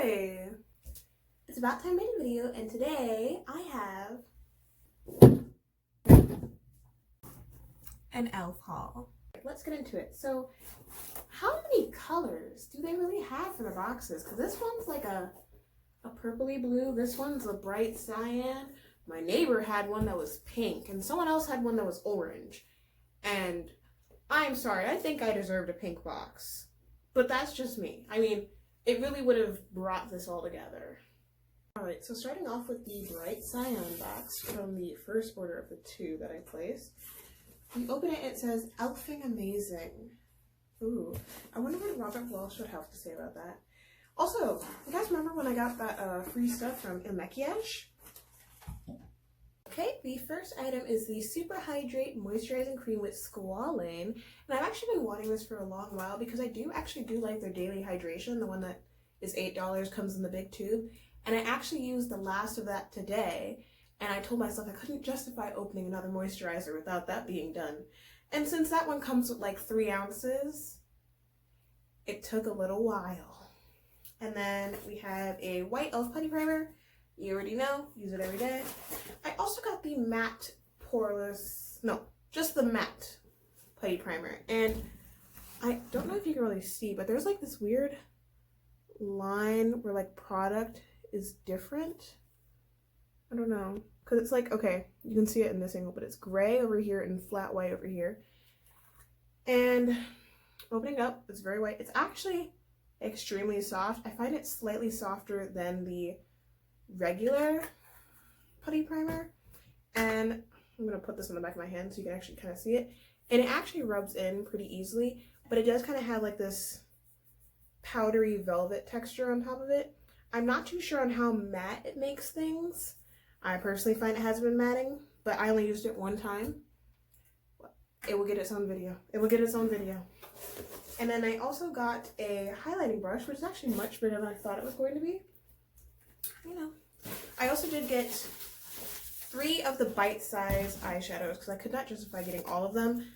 Hi! It's about time made a video, and today I have an e.l.f. haul. Let's get into it. So, how many colors do they really have for the boxes? Because this one's like a purpley blue, this one's a bright cyan. My neighbor had one that was pink, and someone else had one that was orange. And I'm sorry, I think I deserved a pink box. But that's just me. I mean, it really would have brought this all together. Alright, so starting off with the bright cyan box from the first order of the two that I placed. You open it, it says, "Elfing Amazing." Ooh, I wonder what Robert Walsh would have to say about that. Also, you guys remember when I got that free stuff from Il Maquillage? Okay, the first item is the Super Hydrate Moisturizing Cream with Squalane. And I've actually been wanting this for a long while because I do like their daily hydration, the one that is $8, comes in the big tube. And I actually used the last of that today, and I told myself I couldn't justify opening another moisturizer without that being done. And since that one comes with like 3 ounces, it took a little while. And then we have a white e.l.f. putty primer. You already know, use it every day. I also got the matte poreless, no, just the matte putty primer. And I don't know if you can really see, but there's like this weird line where like product is different. I don't know, because it's like, okay, you can see it in this angle, but it's gray over here and flat white over here. And opening up, it's very white. It's actually extremely soft. I find it slightly softer than the regular putty primer. And I'm gonna put this on the back of my hand so you can actually kind of see it. And it actually rubs in pretty easily, but it does kind of have like this powdery velvet texture on top of it. I'm not too sure on how matte it makes things. I personally find it hasn't been matting, but I only used it one time. It will get its own video. It will get its own video. And then I also got a highlighting brush, which is actually much bigger than I thought it was going to be. You know. I also did get 3 of the bite-size eyeshadows because I could not justify getting all of them.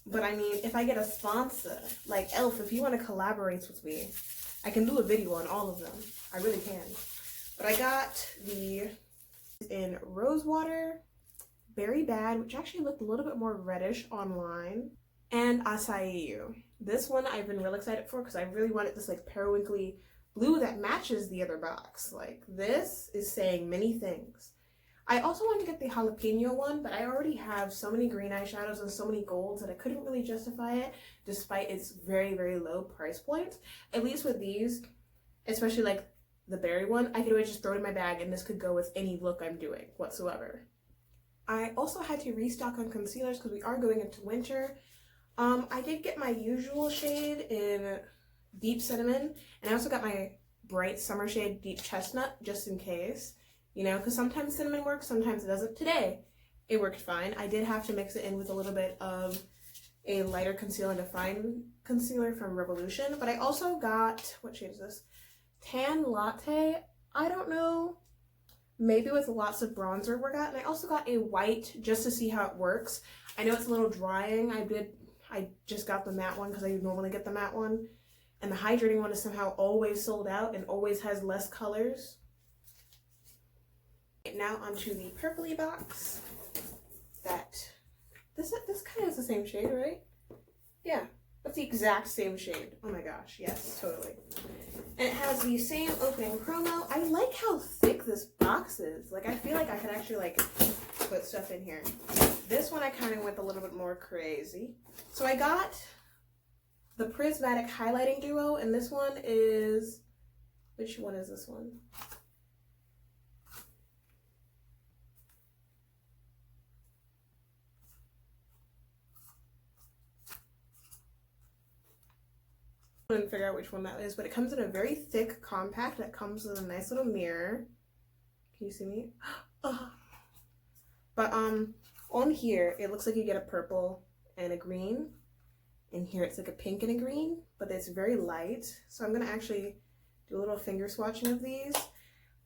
But I mean, if I get a sponsor, like e.l.f., if you want to collaborate with me, I can do a video on all of them. I really can. But I got the in Rosewater, Berry Bad, which actually looked a little bit more reddish online, and Acai. This one I've been really excited for because I really wanted this like periwinkly blue that matches the other box. Like, this is saying many things. I also wanted to get the jalapeno one, but I already have so many green eyeshadows and so many golds that I couldn't really justify it despite its very, very low price point. At least with these, especially like the berry one, I could always just throw it in my bag and this could go with any look I'm doing whatsoever. I also had to restock on concealers because we are going into winter. I did get my usual shade in Deep Cinnamon, and I also got my bright summer shade Deep Chestnut just in case. You know, because sometimes cinnamon works, sometimes it doesn't. Today, it worked fine. I did have to mix it in with a little bit of a lighter concealer and define concealer from Revolution. But I also got, what shade is this? Tan Latte. I don't know. Maybe with lots of bronzer we got. And I also got a white just to see how it works. I know it's a little drying. I just got the matte one because I normally get the matte one. And the hydrating one is somehow always sold out and always has less colors. Now onto the purpley box. This kind of is the same shade, right? Yeah, that's the exact same shade. Oh my gosh, yes, totally. And it has the same opening promo. I like how thick this box is. Like, I feel like I could actually like put stuff in here. This one I kind of went a little bit more crazy. So I got the Prismatic Highlighting Duo, and this one is, which one is this one? I couldn't figure out which one that is, but it comes in a very thick compact that comes with a nice little mirror. Can you see me? But on here it looks like you get a purple and a green, and here it's like a pink and a green, but it's very light. So I'm gonna actually do a little finger swatching of these.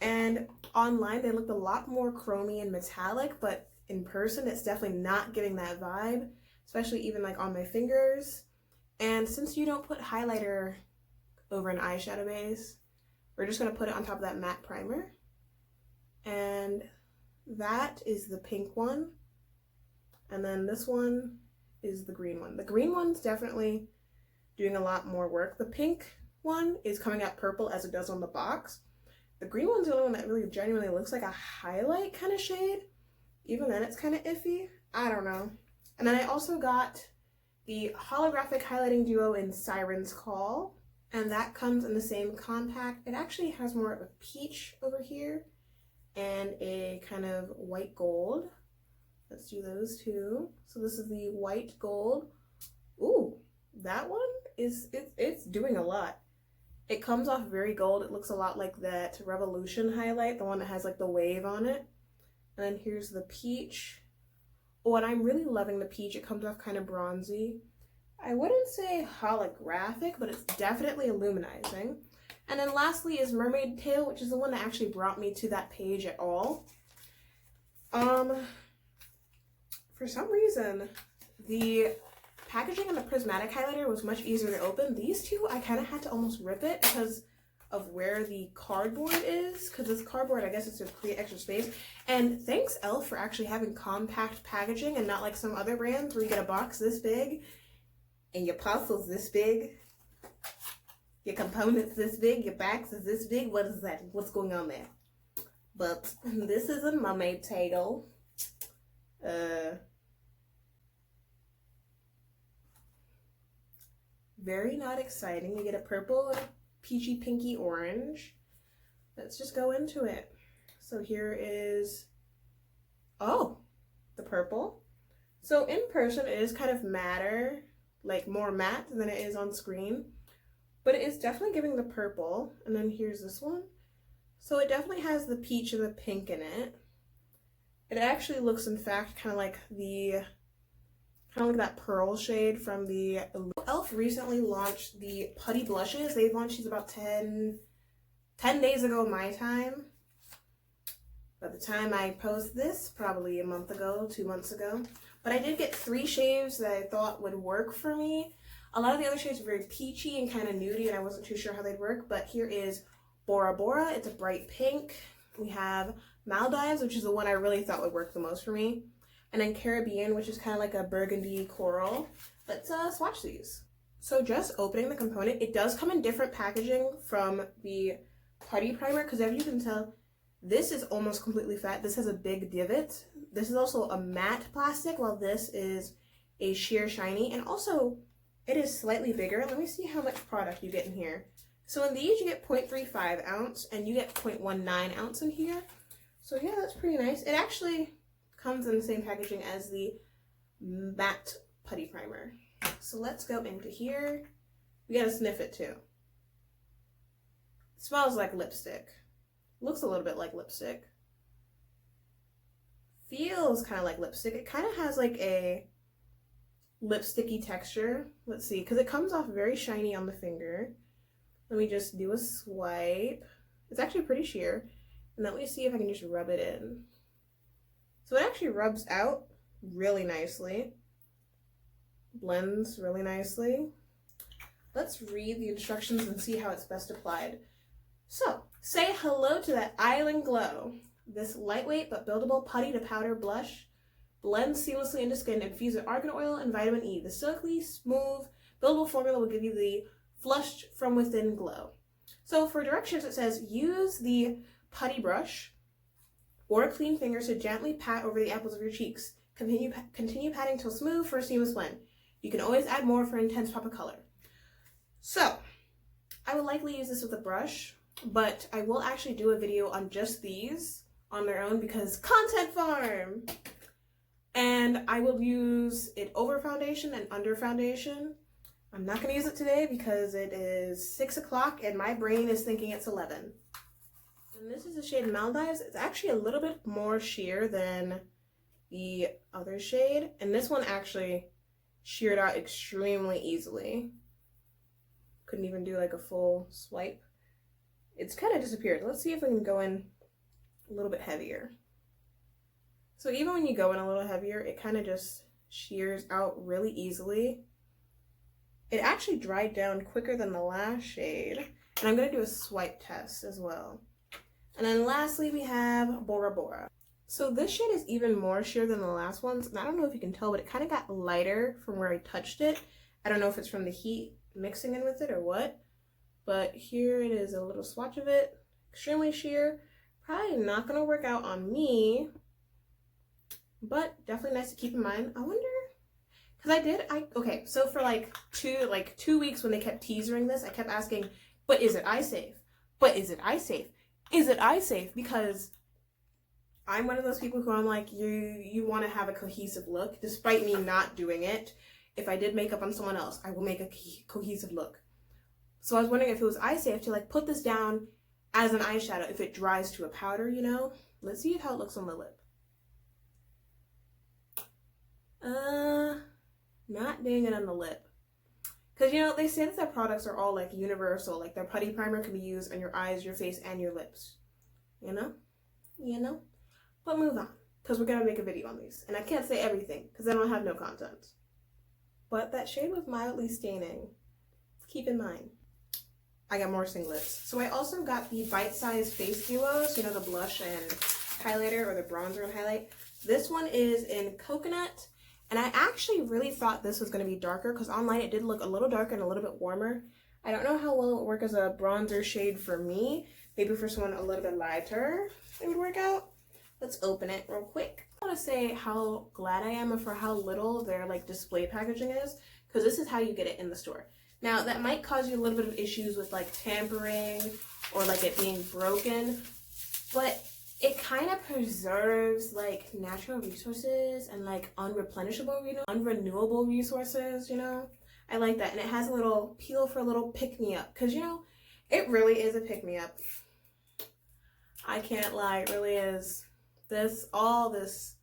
And online they looked a lot more chromy and metallic, but in person it's definitely not giving that vibe, especially even like on my fingers. And since you don't put highlighter over an eyeshadow base, We're just going to put it on top of that matte primer. And that is the pink one. And then this one is the green one. The green one's definitely doing a lot more work. The pink one is coming out purple as it does on the box. The green one's the only one that really genuinely looks like a highlight kind of shade. Even then it's kind of iffy. I don't know. And then I also got the holographic highlighting duo in Siren's Call. And that comes in the same compact. It actually has more of a peach over here and a kind of white gold. Let's do those two. So this is the white gold. Ooh, that one it's doing a lot. It comes off very gold. It looks a lot like that Revolution highlight, the one that has like the wave on it. And then here's the peach. Oh, and I'm really loving the peach. It comes off kind of bronzy. I wouldn't say holographic, but it's definitely illuminizing. And then lastly is Mermaid Tail, which is the one that actually brought me to that page at all. For some reason, the packaging on the prismatic highlighter was much easier to open. These two, I kind of had to almost rip it because of where the cardboard is. Because this cardboard, I guess it's to create extra space. And thanks, e.l.f. for actually having compact packaging and not like some other brands where you get a box this big and your parcel's this big. Your components this big, your box is this big. What is that? What's going on there? But this is a mermaid tail. Very not exciting. You get a purple and a peachy pinky orange. Let's just go into it. So here is, oh, the purple. So in person it is kind of matter, like more matte than it is on screen. But it is definitely giving the purple. And then here's this one. So it definitely has the peach and the pink in it. It actually looks, in fact, kind of like that pearl shade from the e.l.f. recently launched the putty blushes. They launched these about 10 days ago my time. By the time I post this, probably a month ago, 2 months ago. But I did get 3 shades that I thought would work for me. A lot of the other shades are very peachy and kind of nudie, and I wasn't too sure how they'd work. But here is Bora Bora. It's a bright pink. We have Maldives, which is the one I really thought would work the most for me. And then Caribbean, which is kind of like a burgundy coral. Let's swatch these. So just opening the component, it does come in different packaging from the putty primer, because as you can tell, this is almost completely flat. This has a big divot. This is also a matte plastic, while this is a sheer shiny. And also, it is slightly bigger. Let me see how much product you get in here. So in these, you get 0.35 ounce, and you get 0.19 ounce in here. So yeah, that's pretty nice. It actually comes in the same packaging as the matte putty primer. So let's go into here. We gotta sniff it too. It smells like lipstick. Looks a little bit like lipstick. Feels kind of like lipstick. It kind of has like a lipsticky texture. Let's see, because it comes off very shiny on the finger. Let me just do a swipe. It's actually pretty sheer. And let me see if I can just rub it in. So it actually rubs out really nicely. Blends really nicely. Let's read the instructions and see how it's best applied. So, say hello to that island glow. This lightweight but buildable putty to powder blush blends seamlessly into skin infused with argan oil and vitamin E. The silky, smooth, buildable formula will give you the flushed from within glow. So for directions, it says use the putty brush or clean fingers to gently pat over the apples of your cheeks. Continue patting till smooth for a seamless blend. You can always add more for intense pop of color. So, I will likely use this with a brush, but I will actually do a video on just these on their own because content farm! And I will use it over foundation and under foundation. I'm not going to use it today because it is 6 o'clock and my brain is thinking it's 11. And this is the shade Maldives. It's actually a little bit more sheer than the other shade. And this one actually sheared out extremely easily. Couldn't even do like a full swipe. It's kind of disappeared. Let's see if we can go in a little bit heavier. So even when you go in a little heavier, it kind of just shears out really easily. It actually dried down quicker than the last shade. And I'm going to do a swipe test as well. And then lastly, we have Bora Bora. So this shade is even more sheer than the last ones. And I don't know if you can tell, but it kind of got lighter from where I touched it. I don't know if it's from the heat mixing in with it or what. But here it is, a little swatch of it. Extremely sheer. Probably not going to work out on me. But definitely nice to keep in mind. I wonder, because okay, so for like 2 weeks when they kept teasering this, I kept asking, but is it eye safe? But is it eye safe? Is it eye safe? Because I'm one of those people who I'm like, you want to have a cohesive look, despite me not doing it. If I did makeup on someone else, I will make a cohesive look. So I was wondering if it was eye safe to like put this down as an eyeshadow if it dries to a powder, you know? Let's see how it looks on the lip. Not doing it on the lip. Because, you know, they say that their products are all like universal. Like their putty primer can be used on your eyes, your face, and your lips. You know? You know? But move on. Because we're going to make a video on these. And I can't say everything because I don't have no content. But that shade was mildly staining. Keep in mind. I got more singlets. So I also got the bite-sized face duos. You know, the blush and highlighter or the bronzer and highlight. This one is in coconut. And I actually really thought this was going to be darker because online it did look a little darker and a little bit warmer. I don't know how well it would work as a bronzer shade for me. Maybe for someone a little bit lighter it would work out. Let's open it real quick. I want to say how glad I am for how little their like display packaging is, because this is how you get it in the store. Now that might cause you a little bit of issues with like tampering or like it being broken, but it kind of preserves like natural resources and like unreplenishable, you know, unrenewable resources, you know. I like that. And it has a little peel for a little pick-me-up because, you know, it really is a pick-me-up. I can't lie, it really is. All this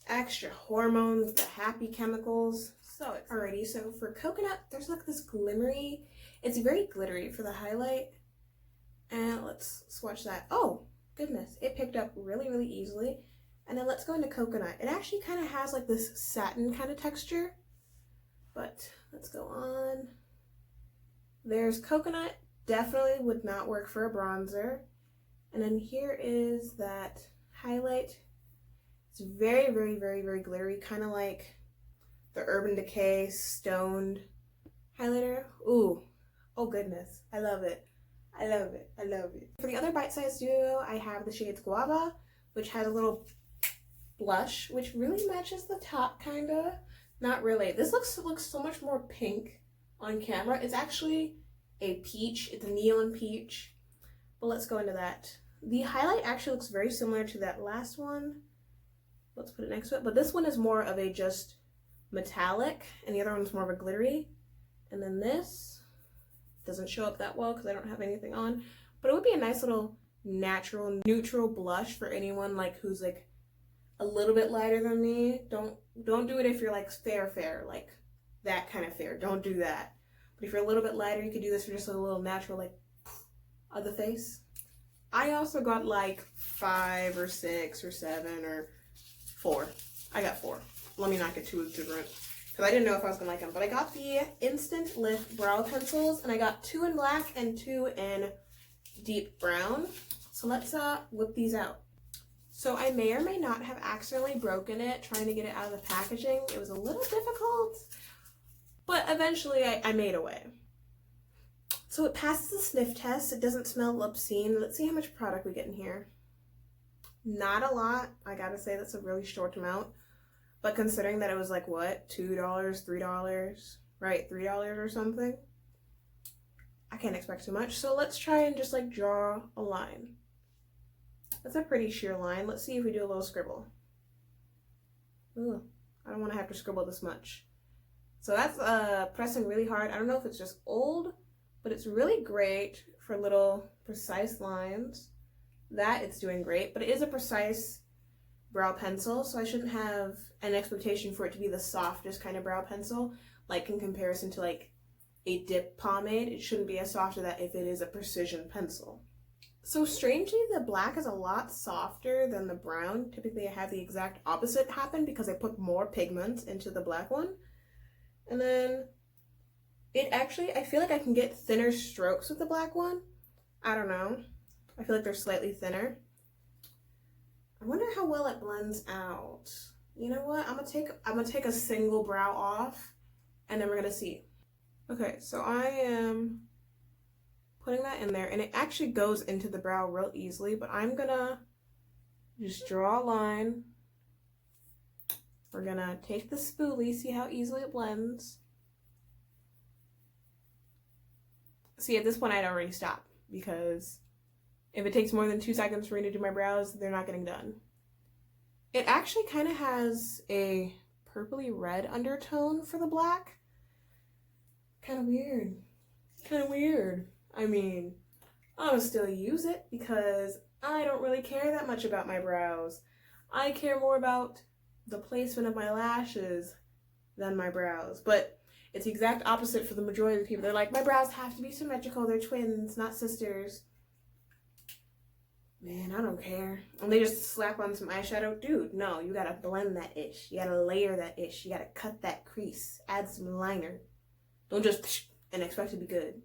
extra hormones, the happy chemicals. So alrighty, so for coconut, there's like this glimmery, it's very glittery for the highlight. And let's swatch that. Oh, goodness, it picked up really, really easily. And then let's go into coconut. It actually kind of has like this satin kind of texture. But let's go on. There's coconut. Definitely would not work for a bronzer. And then here is that highlight. It's very, very, very, very glittery. Kind of like the Urban Decay Stoned highlighter. Ooh, oh goodness, I love it. I love it. I love it. For the other bite-sized duo, I have the shades Guava, which has a little blush, which really matches the top, kinda. Not really. This looks so much more pink on camera. It's actually a peach. It's a neon peach. But let's go into that. The highlight actually looks very similar to that last one. Let's put it next to it. But this one is more of a just metallic, and the other one's more of a glittery. And then this doesn't show up that well because I don't have anything on, but it would be a nice little natural neutral blush for anyone like who's like a little bit lighter than me. Don't do it if you're like fair, like that kind of fair. Don't do that. But if you're a little bit lighter, you could do this for just a little natural like of the face. I also got like 5 or 6 or 7 or 4. I got 4. Let me not get too exuberant, because I didn't know if I was going to like them. But I got the Instant Lift brow pencils, and I got 2 in black and 2 in deep brown. So let's whip these out. So I may or may not have accidentally broken it trying to get it out of the packaging. It was a little difficult, but eventually I made a way. So it passes the sniff test. It doesn't smell obscene. Let's see how much product we get in here. Not a lot. I gotta say that's a really short amount. But considering that it was like, what, $2, $3, right, $3 or something, I can't expect too much. So let's try and just like draw a line. That's a pretty sheer line. Let's see if we do a little scribble. Ooh, I don't want to have to scribble this much. So that's pressing really hard. I don't know if it's just old, but it's really great for little precise lines. That it's doing great, but it is a precise brow pencil, so I shouldn't have an expectation for it to be the softest kind of brow pencil, like in comparison to like a dip pomade. It shouldn't be as soft as that if it is a precision pencil. So strangely, the black is a lot softer than the brown. Typically I have the exact opposite happen because I put more pigments into the black one. And then It actually, I feel like I can get thinner strokes with the black one. I don't know. I feel like they're slightly thinner. I wonder how well it blends out. You know what? I'm gonna take a single brow off, and then we're gonna see. Okay, so I am putting that in there, and it actually goes into the brow real easily, but I'm gonna just draw a line. We're gonna take the spoolie, see how easily it blends. See, at this point I'd already stop, because if it takes more than 2 seconds for me to do my brows, they're not getting done. It actually kind of has a purpley red undertone for the black. Kind of weird. Kind of weird. I mean, I'm gonna still use it because I don't really care that much about my brows. I care more about the placement of my lashes than my brows. But it's the exact opposite for the majority of the people. They're like, my brows have to be symmetrical. They're twins, not sisters. Man, I don't care. And they just slap on some eyeshadow. Dude, no, you gotta blend that ish. You gotta layer that ish. You gotta cut that crease. Add some liner. Don't just and expect to be good.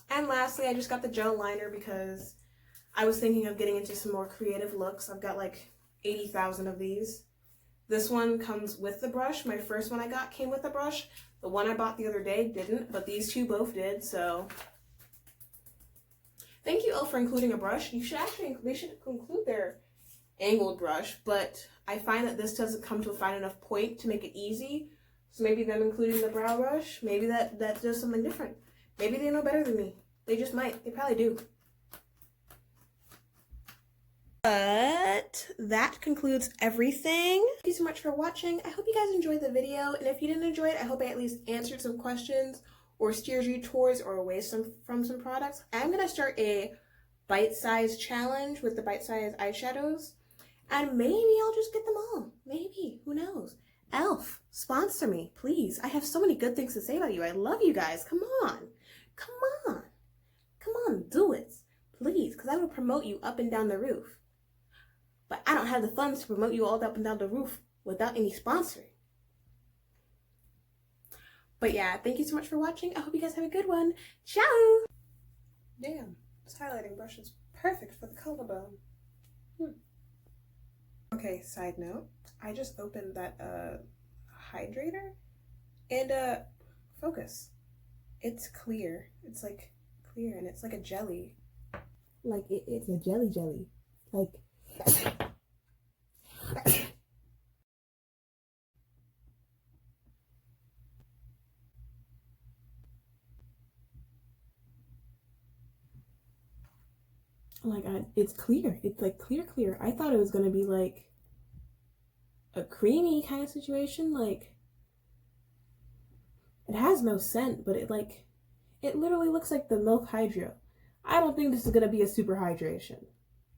And lastly, I just got the gel liner because I was thinking of getting into some more creative looks. I've got like 80,000 of these. This one comes with the brush. My first one I got came with the brush. The one I bought the other day didn't, but these two both did, so thank you, Elle, for including a brush. They should include their angled brush, but I find that this doesn't come to a fine enough point to make it easy. So maybe them including the brow brush, maybe that does something different. Maybe they know better than me. They just might. They probably do. But that concludes everything. Thank you so much for watching. I hope you guys enjoyed the video, and if you didn't enjoy it, I hope I at least answered some questions or steers you towards or away from some products. I'm gonna start a bite-sized challenge with the bite-sized eyeshadows, and maybe I'll just get them all. Maybe, who knows? Elf, sponsor me, please. I have so many good things to say about you. I love you guys. Come on, come on, come on, do it, please, because I will promote you up and down the roof. But I don't have the funds to promote you all up and down the roof without any sponsoring. But yeah, thank you so much for watching. I hope you guys have a good one. Ciao! Damn, this highlighting brush is perfect for the collarbone. Okay, side note. I just opened that hydrator and focus. It's clear. It's like clear and it's like a jelly. Like it's a jelly. Like it's clear. It's like clear. I thought it was gonna be like a creamy kind of situation. Like it has no scent, but it literally looks like the milk hydro. I don't think this is gonna be a super hydration.